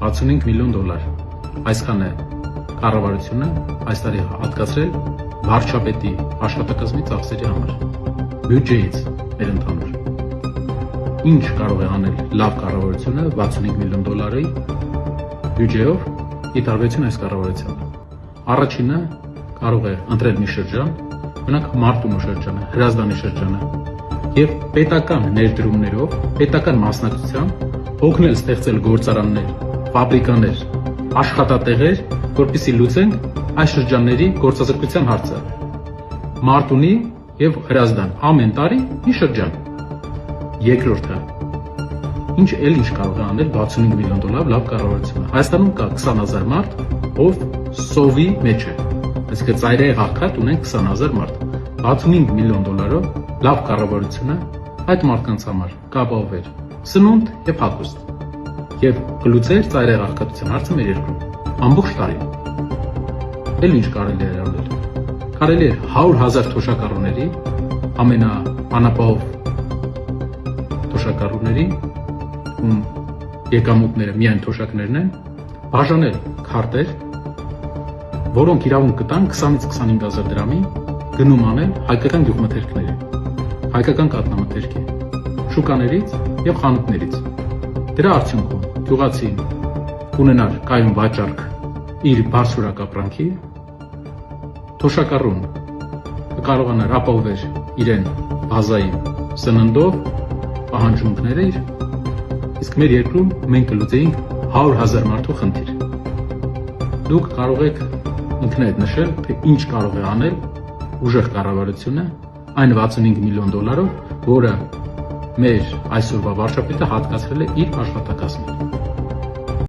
65 միլիոն դոլար։ Այսքան է կառավարությունը այս տարի հատկացրել վարչապետի աշխատակազմի ծախսերի համար, բյուջեից մեր ընդհանուր։ Ինչ կարող է անել լավ կառավարությունը 65 միլիոն դոլարի բյուջեով ի տարբերություն այս կառավարության։ Առաջինը կարող է ընտրել մի շրջան, օրինակ Մարտունու շրջանը, Հրազդանի շրջանը, եւ պետական ներդրումներով, պետական մասնակցությամբ օգնել ստեղծել գործարաններ, ֆաբրիկաներ, աշխատատեղեր, որպեսզի լուծենք այս շրջանների գործազրկության հարցը։ Մարտունի եւ Հրազդան ամեն տարի մի շրջան։ Երկրորդը ինչ կարող է անել 65 միլիոն դոլար լավ կառավարությունը։ Հայաստանում կա 20000 մարդ, ով սովի մեջ է, այսինքն ծայրահեղ աղքատ ունեն 20000 մարդ։ 65 միլիոն դոլարով լավ կառավարությունը այդ մարդկանց համար կապահովեր սնունդ եւ հագուստ եւ կլուծեր ծայրահեղ աղքատության հարցը մեր երկրում ամբողջ տարի։ Էլ ինչ կարելի է անել։ Կարելի է 100,000 թոշակառուների ամենաանապահով թոշակառուների ում եկամուտները միայն թոշակներն են, բաժանել քարտեր, որոնք իրավունք կտան 20-ից 25000 դրամի գնում անել հայկական գյուղմթերքների, հայկական կատնամթերքի, շուկաներից եւ խանութներից։ Դրա արդյունքում գյուղացին կունենար կայուն վաճառք իր բարձրորակ ապրանքի, թոշակառուն կկարողանար ապահովել իրեն բազային սննդով պահանջումները իր, իսկ մեր երկրում մենք կլուծեինք 100,000 մարդու խնդիր։ Դուք կարող եք ինքներդ նշել, թե ինչ կարող է անել ուժեղ կառավարությունը այն 65 միլիոն դոլարով, որը մեր այսօրվա վարչապետը հատկացրել է իր աշխատակազմին։